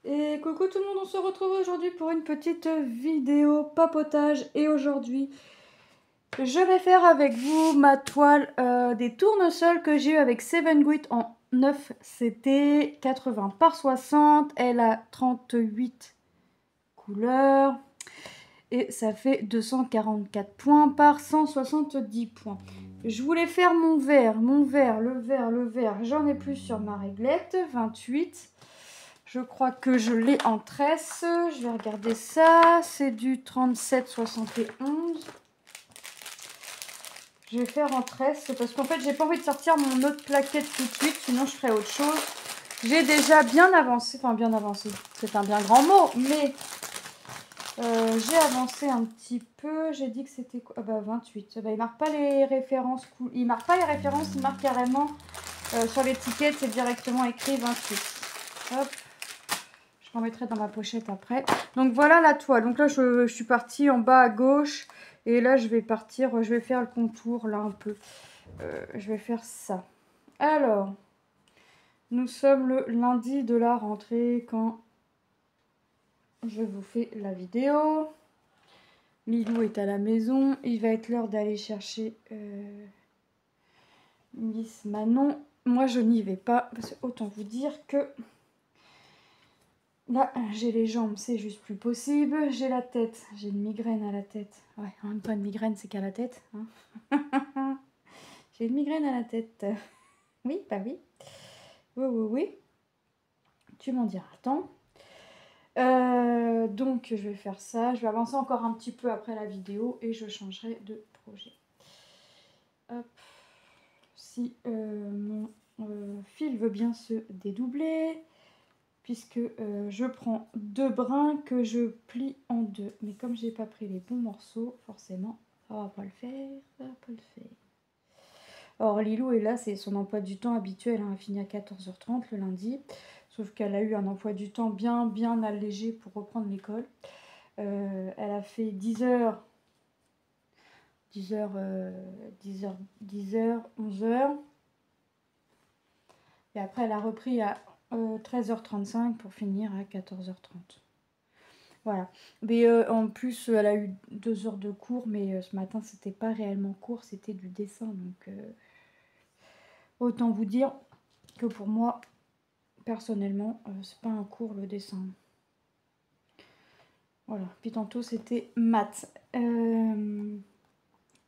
Et coucou tout le monde, on se retrouve aujourd'hui pour une petite vidéo papotage. Et aujourd'hui, je vais faire avec vous ma toile des tournesols que j'ai eu avec Seven Grit en 9 CT, 80 par 60. Elle a 38 couleurs et ça fait 244 points par 170 points. Je voulais faire mon verre, le verre, j'en ai plus sur ma réglette, 28. Je crois que je l'ai en tresse. Je vais regarder ça. C'est du 37,71. Je vais faire en tresse parce qu'en fait, j'ai pas envie de sortir mon autre plaquette tout de suite. Sinon, je ferai autre chose. J'ai déjà bien avancé. Enfin, bien avancé. C'est un bien grand mot. Mais j'ai avancé un petit peu. J'ai dit que c'était quoi? Ah bah 28. Bah, il marque pas les références. Il marque pas les références. Il marque carrément sur l'étiquette. C'est directement écrit 28. Hop. Je remettrai dans ma pochette après. Donc voilà la toile. Donc là je suis partie en bas à gauche. Et là je vais partir, je vais faire le contour là un peu. Je vais faire ça. Alors, nous sommes le lundi de la rentrée quand je vous fais la vidéo. Lilou est à la maison. Il va être l'heure d'aller chercher Miss Manon. Moi je n'y vais pas. Parce que autant vous dire que... Là, j'ai les jambes, c'est juste plus possible. J'ai la tête, j'ai une migraine à la tête. Ouais, en même temps, une migraine, c'est qu'à la tête. Hein. J'ai une migraine à la tête. Oui, bah oui. Oui, oui, oui. Tu m'en diras tant. Donc, je vais faire ça. Je vais avancer encore un petit peu après la vidéo et je changerai de projet. Hop. Si mon fil veut bien se dédoubler. Puisque je prends 2 brins que je plie en 2. Mais comme j'ai pas pris les bons morceaux, forcément, ça va pas le faire, ça va pas le faire. Or, Lilou est là, c'est son emploi du temps habituel, hein, elle finit à 14h30 le lundi. Sauf qu'elle a eu un emploi du temps bien allégé pour reprendre l'école. Elle a fait 10h, 11h. Et après, elle a repris à 13h35 pour finir à 14h30. Voilà. Mais en plus, elle a eu 2 heures de cours, mais ce matin, c'était pas réellement cours, c'était du dessin. Donc, autant vous dire que pour moi, personnellement, c'est pas un cours le dessin. Voilà. Puis tantôt, c'était maths. Elle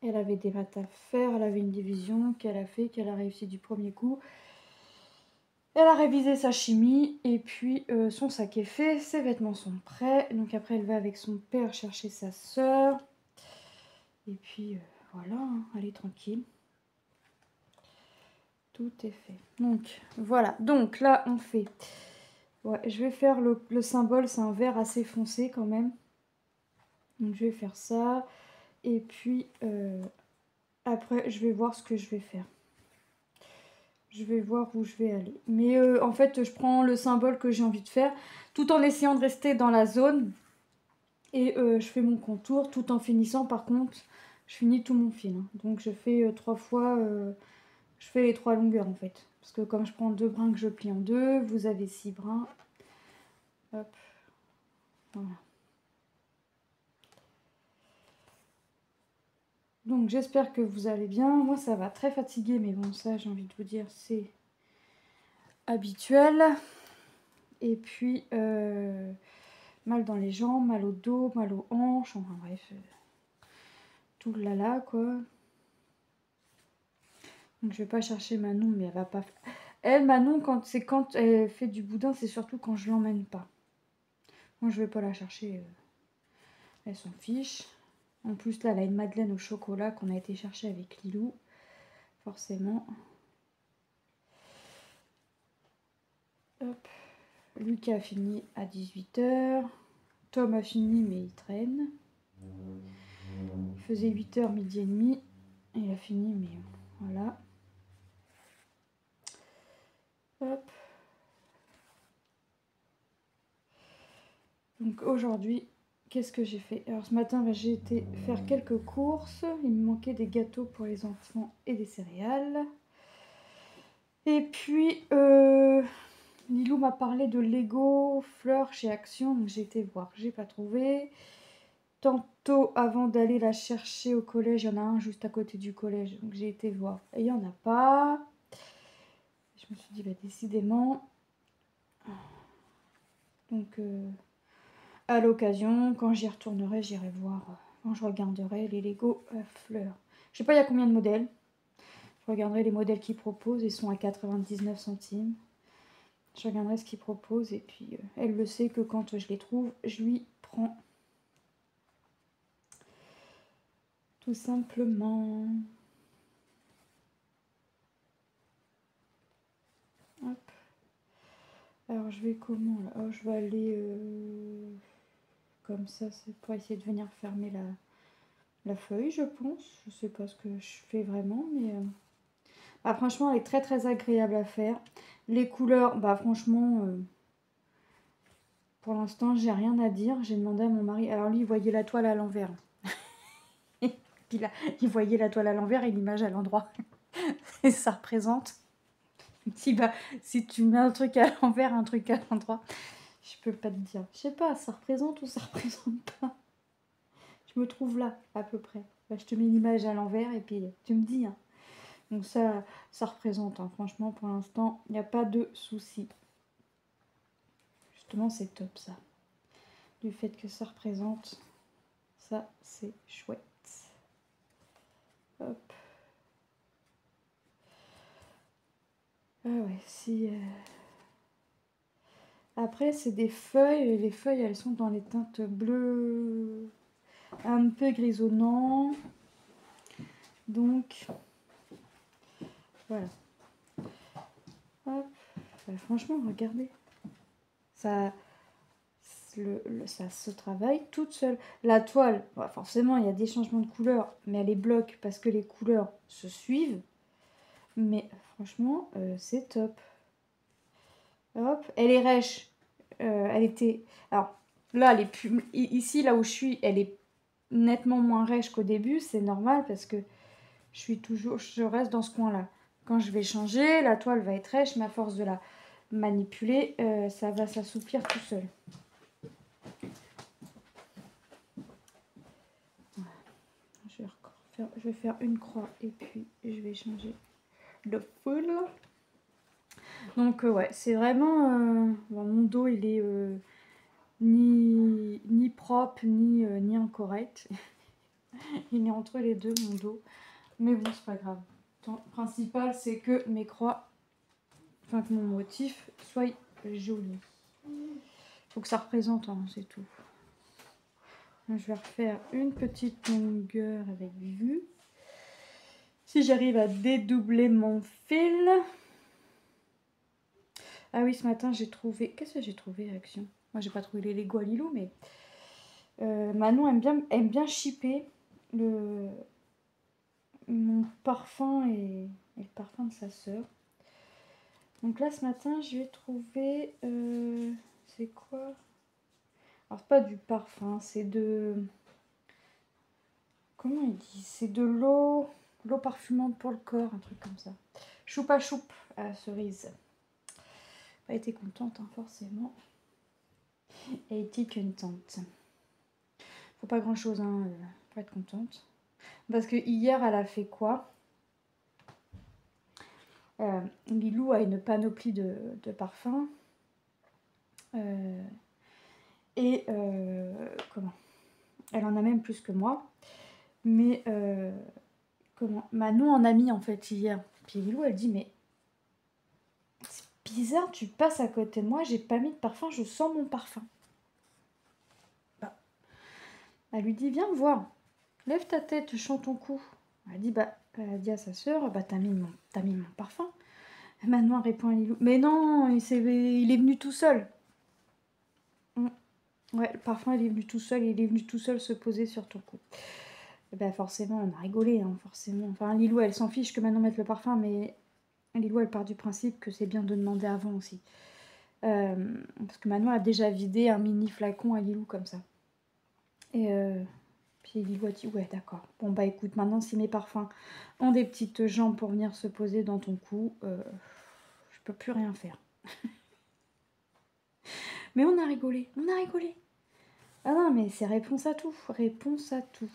avait des maths à faire, elle avait une division qu'elle a fait, qu'elle a réussi du premier coup. Elle a révisé sa chimie et puis son sac est fait, ses vêtements sont prêts. Donc après, elle va avec son père chercher sa sœur. Et puis voilà, hein, elle est tranquille. Tout est fait. Donc voilà, donc là on fait... Ouais, je vais faire le symbole, c'est un vert assez foncé quand même. Donc je vais faire ça. Et puis après, je vais voir ce que je vais faire. Je vais voir où je vais aller. Mais en fait, je prends le symbole que j'ai envie de faire, tout en essayant de rester dans la zone. Et je fais mon contour, tout en finissant, par contre, je finis tout mon fil. Hein. Donc je fais 3 fois, je fais les 3 longueurs en fait. Parce que comme je prends 2 brins que je plie en 2, vous avez 6 brins. Hop, voilà. Donc j'espère que vous allez bien. Moi ça va, très fatiguée, mais bon ça j'ai envie de vous dire c'est habituel. Et puis mal dans les jambes, mal au dos, mal aux hanches, enfin bref, tout le lala quoi. Donc je vais pas chercher Manon, mais elle va pas... Elle, Manon, quand elle fait du boudin, c'est surtout quand je l'emmène pas. Moi je vais pas la chercher, elle s'en fiche. En plus là, elle a une madeleine au chocolat qu'on a été chercher avec Lilou. Forcément. Hop. Lucas a fini à 18h. Tom a fini mais il traîne. Il faisait 8h, midi et demi. Il a fini mais voilà. Hop. Donc aujourd'hui, qu'est-ce que j'ai fait? Alors ce matin, j'ai été faire quelques courses. Il me manquait des gâteaux pour les enfants et des céréales. Et puis, Lilou m'a parlé de Lego fleurs chez Action, donc j'ai été voir, j'ai pas trouvé. Tantôt, avant d'aller la chercher au collège, il y en a un juste à côté du collège, donc j'ai été voir. Et il n'y en a pas. Je me suis dit, bah, décidément. Donc, à l'occasion, quand j'y retournerai, j'irai voir. Quand je regarderai les Lego fleurs. Je sais pas, il y a combien de modèles. Je regarderai les modèles qu'ils proposent. Ils sont à 99 centimes. Je regarderai ce qu'ils proposent. Et puis, elle le sait que quand je les trouve, je lui prends. Tout simplement. Hop. Alors, je vais comment là? Oh, je vais aller comme ça. C'est pour essayer de venir fermer la feuille, je pense. Je sais pas ce que je fais vraiment, mais... Ah, franchement, elle est très très agréable à faire. Les couleurs, bah franchement, pour l'instant, j'ai rien à dire. J'ai demandé à mon mari. Alors lui, il voyait la toile à l'envers. Puis là, il voyait la toile à l'envers et l'image à l'endroit. Et ça représente. Si, bah, si tu mets un truc à l'envers, un truc à l'endroit, je peux pas te dire. Je sais pas, ça représente ou ça représente pas. Je me trouve là, à peu près. Bah, je te mets l'image à l'envers et puis tu me dis. Hein. Donc ça représente. Hein. Franchement, pour l'instant, il n'y a pas de souci. Justement, c'est top ça. Du fait que ça représente, ça c'est chouette. Hop. Ah ouais, si... Après, c'est des feuilles. Les feuilles, elles sont dans les teintes bleues, un peu grisonnant. Donc, voilà. Hop. Franchement, regardez. Ça... ça se travaille toute seule. La toile, bah forcément, il y a des changements de couleur, mais elle est bloque parce que les couleurs se suivent. Mais franchement, c'est top. Hop, elle est rêche. Elle était... Alors, là, elle est plus... Ici, là où je suis, elle est nettement moins rêche qu'au début. C'est normal parce que je reste dans ce coin-là. Quand je vais changer, la toile va être rêche, mais à force de la manipuler, ça va s'assouplir tout seul. Je vais faire une croix et puis je vais changer de foule. Donc ouais, c'est vraiment... bon, mon dos, il est ni propre, ni incorrect. Il est entre les deux, mon dos. Mais bon, c'est pas grave. Le principal, c'est que mes croix, enfin que mon motif soit joli. Faut que ça représente, hein, c'est tout. Je vais refaire une petite longueur avec vue. Si j'arrive à dédoubler mon fil. Ah oui, ce matin, j'ai trouvé... Qu'est-ce que j'ai trouvé, Action? Moi, j'ai pas trouvé les Lego à Lilou, mais... Manon aime bien shipper mon parfum et le parfum de sa sœur. Donc là, ce matin, je vais trouver... c'est quoi? Alors, c'est pas du parfum, c'est de... Comment il dit? C'est de l'eau parfumante pour le corps, un truc comme ça. Choupa choup à la cerise. Pas été contente, hein, forcément. Et été contente. Faut pas grand chose, hein, pour être contente. Parce que hier, elle a fait quoi? Lilou a une panoplie de parfums. Comment? Elle en a même plus que moi. Mais comment? Manon en a mis en fait hier. Puis Lilou, elle dit, mais c'est bizarre, tu passes à côté de moi, j'ai pas mis de parfum, je sens mon parfum. Bah. Elle lui dit, viens voir, lève ta tête, chante ton cou. Elle dit, elle a dit à sa sœur, t'as mis mon parfum. Et Manon répond à Lilou, mais non, il est venu tout seul. Ouais, le parfum, il est venu tout seul se poser sur ton cou. Et ben forcément, on a rigolé, hein, forcément. Enfin, Lilou, elle s'en fiche que Manon mette le parfum, mais Lilou, elle part du principe que c'est bien de demander avant aussi. Parce que Manon a déjà vidé un mini flacon à Lilou comme ça. Et puis Lilou a dit, ouais, d'accord. Bon, bah écoute, maintenant, si mes parfums ont des petites jambes pour venir se poser dans ton cou, je peux plus rien faire. Mais on a rigolé, on a rigolé. Ah non, mais c'est réponse à tout, réponse à tout.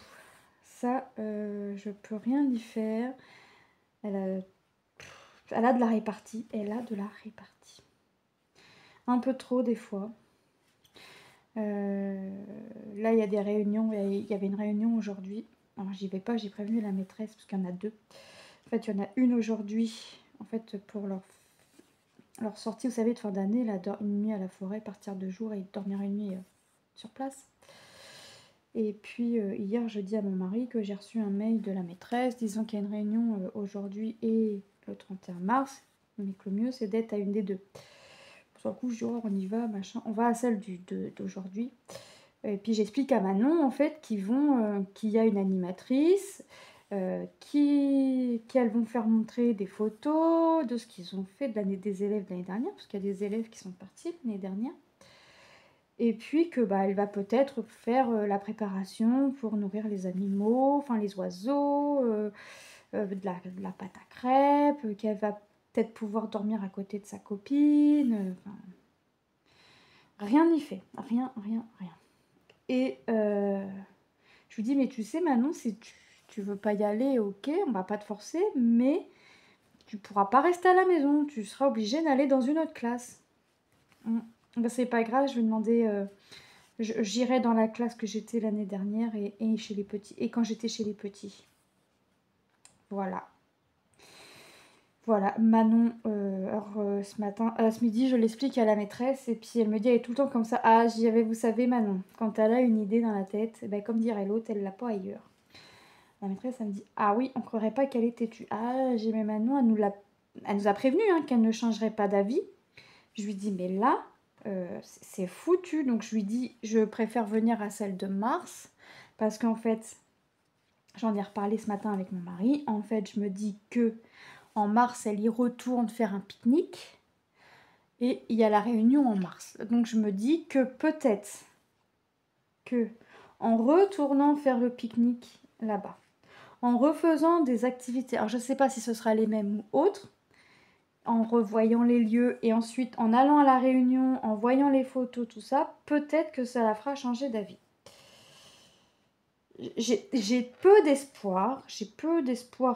Ça, je peux rien y faire. Elle a de la répartie, elle a de la répartie. Un peu trop des fois. Là, il y a des réunions, il y avait une réunion aujourd'hui. Alors, j'y vais pas, j'ai prévenu la maîtresse parce qu'il y en a deux. En fait, il y en a une aujourd'hui, en fait, pour leur sortie, vous savez, de fin d'année, là, une nuit à la forêt, partir 2 jours et dormir une nuit sur place. Et puis, hier, je dis à mon mari que j'ai reçu un mail de la maîtresse disant qu'il y a une réunion aujourd'hui et le 31 mars, mais que le mieux, c'est d'être à une des deux. Sur le coup, je dis, oh, on y va, machin. On va à celle d'aujourd'hui. Et puis j'explique à Manon en fait qu'il y a une animatrice, qu'elles vont faire montrer des photos de ce qu'ils ont fait des élèves de l'année dernière, parce qu'il y a des élèves qui sont partis l'année dernière. Et puis que elle va peut-être faire la préparation pour nourrir les animaux, enfin les oiseaux, de la pâte à crêpes, qu'elle va peut-être pouvoir dormir à côté de sa copine. Rien n'y fait, rien. Et je lui dis, mais tu sais Manon, si tu veux pas y aller, ok, on va pas te forcer, mais tu pourras pas rester à la maison, tu seras obligée d'aller dans une autre classe. Ben, c'est pas grave, je vais demander, j'irai dans la classe que j'étais l'année dernière et chez les petits, et quand j'étais chez les petits. Voilà. Voilà, Manon, ce midi, je l'explique à la maîtresse, et puis elle me dit, elle est tout le temps comme ça. Ah, j'y avais, vous savez, Manon, quand elle a une idée dans la tête, ben, comme dirait l'autre, elle l'a pas ailleurs. La maîtresse, elle me dit, ah oui, on croirait pas qu'elle est têtue. Ah, j'ai mais Manon, elle nous a prévenu hein, qu'elle ne changerait pas d'avis. Je lui dis, mais là, c'est foutu. Donc je lui dis, je préfère venir à celle de mars, parce qu'en fait, j'en ai reparlé ce matin avec mon mari. En fait, je me dis que en mars, elle y retourne faire un pique-nique. Et il y a la réunion en mars. Donc je me dis que peut-être que en retournant faire le pique-nique là-bas, en refaisant des activités, alors je ne sais pas si ce sera les mêmes ou autres, en revoyant les lieux et ensuite en allant à la réunion, en voyant les photos, tout ça, peut-être que ça la fera changer d'avis. J'ai peu d'espoir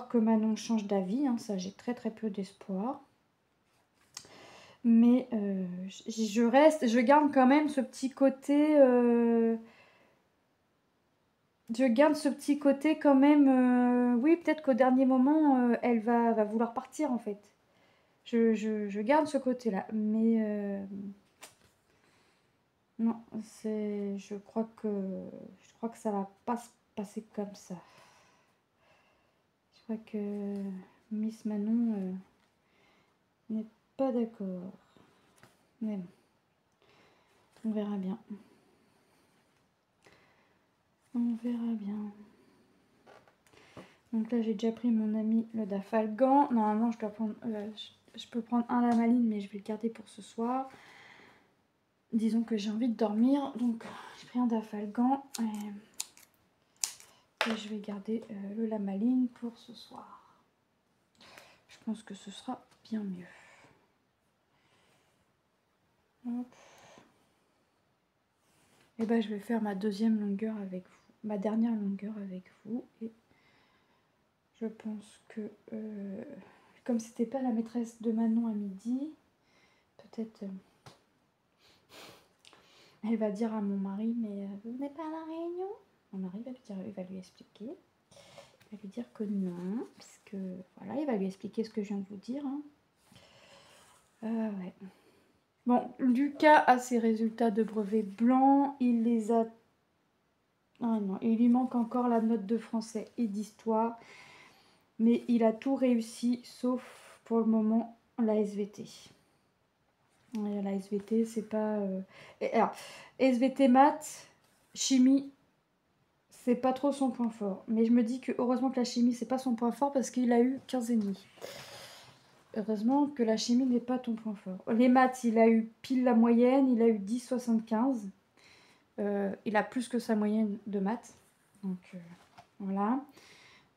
que Manon change d'avis, hein, ça j'ai très peu d'espoir. Mais je garde quand même ce petit côté, quand même, oui, peut-être qu'au dernier moment, elle va vouloir partir en fait. Je garde ce côté-là, mais non, je crois que ça va pas se passer comme ça. Je crois que Miss Manon n'est pas d'accord. Mais bon, on verra bien. On verra bien. Donc là, j'ai déjà pris mon ami le Dafalgan. Normalement, je peux prendre un Lamaline, mais je vais le garder pour ce soir. Disons que j'ai envie de dormir, donc j'ai pris un Dafalgan et je vais garder le Lamaline pour ce soir. Je pense que ce sera bien mieux. Hop. Et ben, je vais faire ma deuxième longueur avec vous, ma dernière longueur avec vous, et je pense que comme c'était pas la maîtresse de Manon à midi, peut-être elle va dire à mon mari, mais vous venez pas à la réunion? Mon mari va lui expliquer. Il va lui dire que non, puisque voilà, il va lui expliquer ce que je viens de vous dire. Hein. Ouais. Bon, Lucas a ses résultats de brevet blanc. Il les a. Ah non, il lui manque encore la note de français et d'histoire. Mais il a tout réussi, sauf pour le moment la SVT. La SVT, c'est pas. Alors, SVT maths, chimie, c'est pas trop son point fort. Mais je me dis que heureusement que la chimie, c'est pas son point fort parce qu'il a eu 15,5. Heureusement que la chimie n'est pas ton point fort. Les maths, il a eu pile la moyenne, il a eu 10,75. Il a plus que sa moyenne de maths. Donc voilà.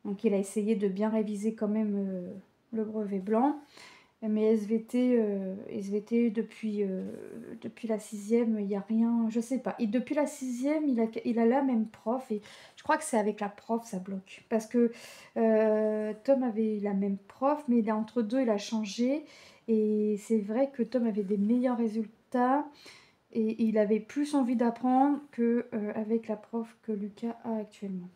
Donc il a essayé de bien réviser quand même le brevet blanc. Mais SVT depuis la sixième, il n'y a rien, je sais pas. Et depuis la sixième, il a la même prof. Et je crois que c'est avec la prof, ça bloque. Parce que Tom avait la même prof, mais entre deux, il a changé. Et c'est vrai que Tom avait des meilleurs résultats. Et il avait plus envie d'apprendre qu'avec la prof que Lucas a actuellement.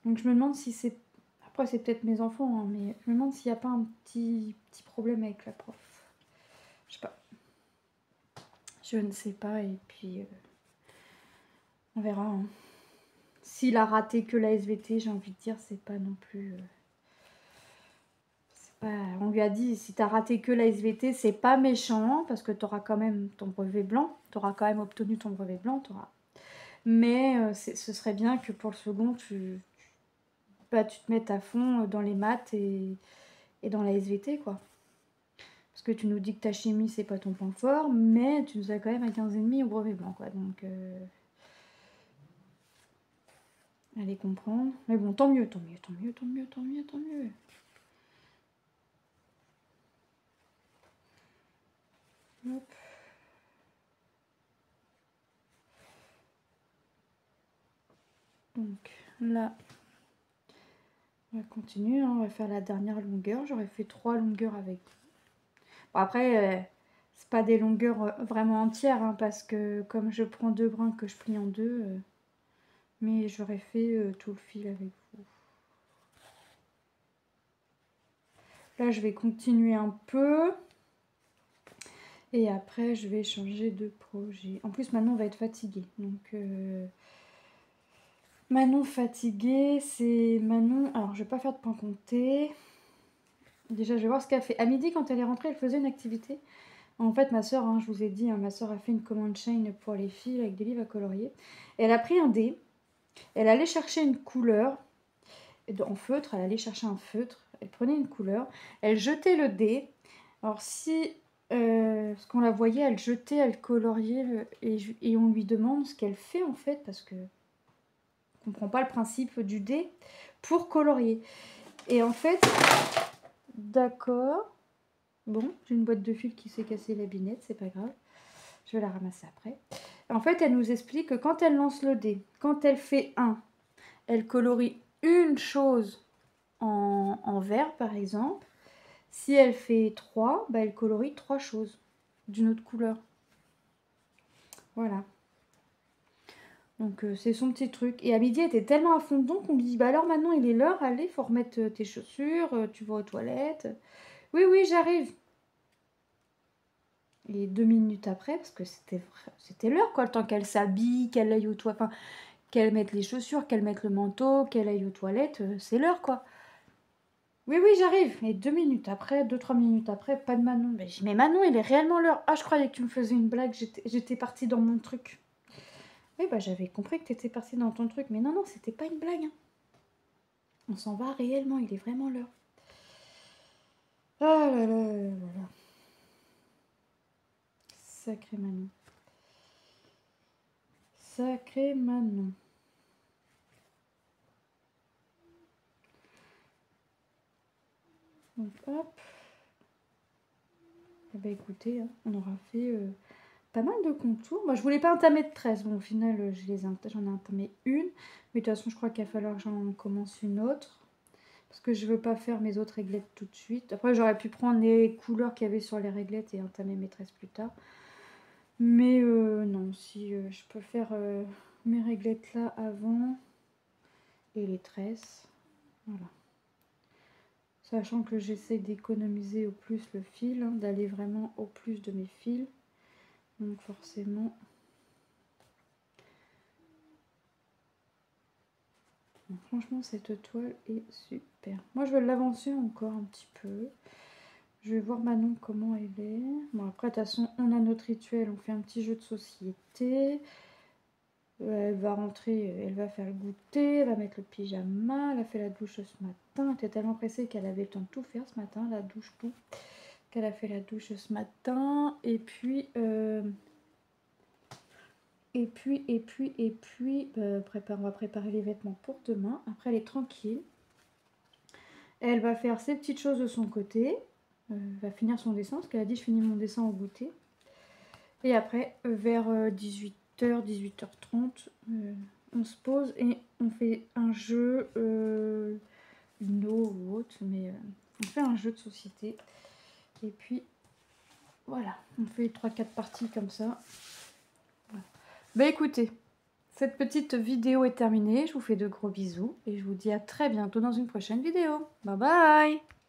Donc je me demande si c'est... Après c'est peut-être mes enfants, hein, mais je me demande s'il n'y a pas un petit problème avec la prof. Je sais pas. Je ne sais pas et puis on verra. Hein. S'il a raté que la SVT, j'ai envie de dire, c'est pas non plus... on lui a dit, si tu as raté que la SVT, c'est pas méchant, parce que tu auras quand même ton brevet blanc. Tu auras quand même obtenu ton brevet blanc. Mais ce serait bien que pour le second, tu te mettes à fond dans les maths et dans la SVT, quoi. Parce que tu nous dis que ta chimie, c'est pas ton point fort, mais tu nous as quand même à 15,5 au brevet blanc, quoi. Donc, allez comprendre. Mais bon, tant mieux, tant mieux, tant mieux, tant mieux, tant mieux, tant mieux. Hop. Donc, là, on va continuer, hein, on va faire la dernière longueur. J'aurais fait 3 longueurs avec vous. Bon, après, c'est pas des longueurs vraiment entières, hein, parce que comme je prends 2 brins que je plie en 2, mais j'aurais fait tout le fil avec vous. Là, je vais continuer un peu. Et après, je vais changer de projet. En plus, Manon va être fatiguée. Donc, Manon fatiguée, c'est Manon... Alors, je vais pas faire de point compté. Déjà, je vais voir ce qu'elle fait. À midi, quand elle est rentrée, elle faisait une activité. En fait, ma soeur, hein, je vous ai dit, hein, ma soeur a fait une command chain pour les filles avec des livres à colorier. Elle a pris un dé. Elle allait chercher une couleur. En feutre, elle allait chercher un feutre. Elle prenait une couleur. Elle jetait le dé. Alors, si... parce qu'on la voyait, elle jetait, elle coloriait, et on lui demande ce qu'elle fait en fait, parce que on comprend pas le principe du dé pour colorier. Et en fait, d'accord, bon, j'ai une boîte de fil qui s'est cassée la binette, c'est pas grave, je vais la ramasser après. En fait, elle nous explique que quand elle lance le dé, quand elle fait 1, elle colorie une chose en vert par exemple. Si elle fait 3, bah, elle colorie 3 choses d'une autre couleur. Voilà. Donc c'est son petit truc. Et à midi, elle était tellement à fond dedans qu'on lui dit, bah alors maintenant il est l'heure, allez, faut remettre tes chaussures, tu vas aux toilettes. Oui, oui, j'arrive. Et 2 minutes après, parce que c'était l'heure, quoi, le temps qu'elle s'habille, qu'elle aille aux toilettes, enfin, qu'elle mette les chaussures, qu'elle mette le manteau, qu'elle aille aux toilettes, c'est l'heure, quoi. Oui, oui, j'arrive. Et 2 minutes après, 2-3 minutes après, pas de Manon. Mais Manon, il est réellement l'heure. Ah, je croyais que tu me faisais une blague, j'étais partie dans mon truc. Oui, bah j'avais compris que tu étais partie dans ton truc, mais non, non, c'était pas une blague. Hein. On s'en va réellement, il est vraiment l'heure. Ah là là là là là. Sacré Manon. Sacré Manon. Donc hop. Eh ben écoutez, hein, on aura fait pas mal de contours. Moi je voulais pas entamer de 13. Bon au final j'en ai entamé une. Mais de toute façon je crois qu'il va falloir que j'en commence une autre. Parce que je veux pas faire mes autres réglettes tout de suite. Après j'aurais pu prendre les couleurs qu'il y avait sur les réglettes et entamer mes tresses plus tard. Mais non, si je peux faire mes réglettes là avant et les tresses. Voilà. Sachant que j'essaie d'économiser au plus le fil, hein, d'aller vraiment au plus de mes fils. Donc forcément... Donc, franchement, cette toile est super. Moi, je vais l'avancer encore un petit peu. Je vais voir Manon comment elle est. Bon, après, de toute façon, on a notre rituel. On fait un petit jeu de société. Elle va rentrer, elle va faire le goûter, elle va mettre le pyjama. Elle a fait la douche ce matin. Elle était tellement pressée qu'elle avait le temps de tout faire ce matin, la douche, tout. Qu'elle a fait la douche ce matin. Et puis... on va préparer les vêtements pour demain. Après, elle est tranquille. Elle va faire ses petites choses de son côté. va finir son dessin, parce qu'elle a dit je finis mon dessin au goûter. Et après, vers 18h, 18h30, on se pose et on fait un jeu, Uno ou autre, mais on fait un jeu de société. Et puis, voilà, on fait 3-4 parties comme ça. Voilà. Bah écoutez, cette petite vidéo est terminée. Je vous fais de gros bisous et je vous dis à très bientôt dans une prochaine vidéo. Bye bye!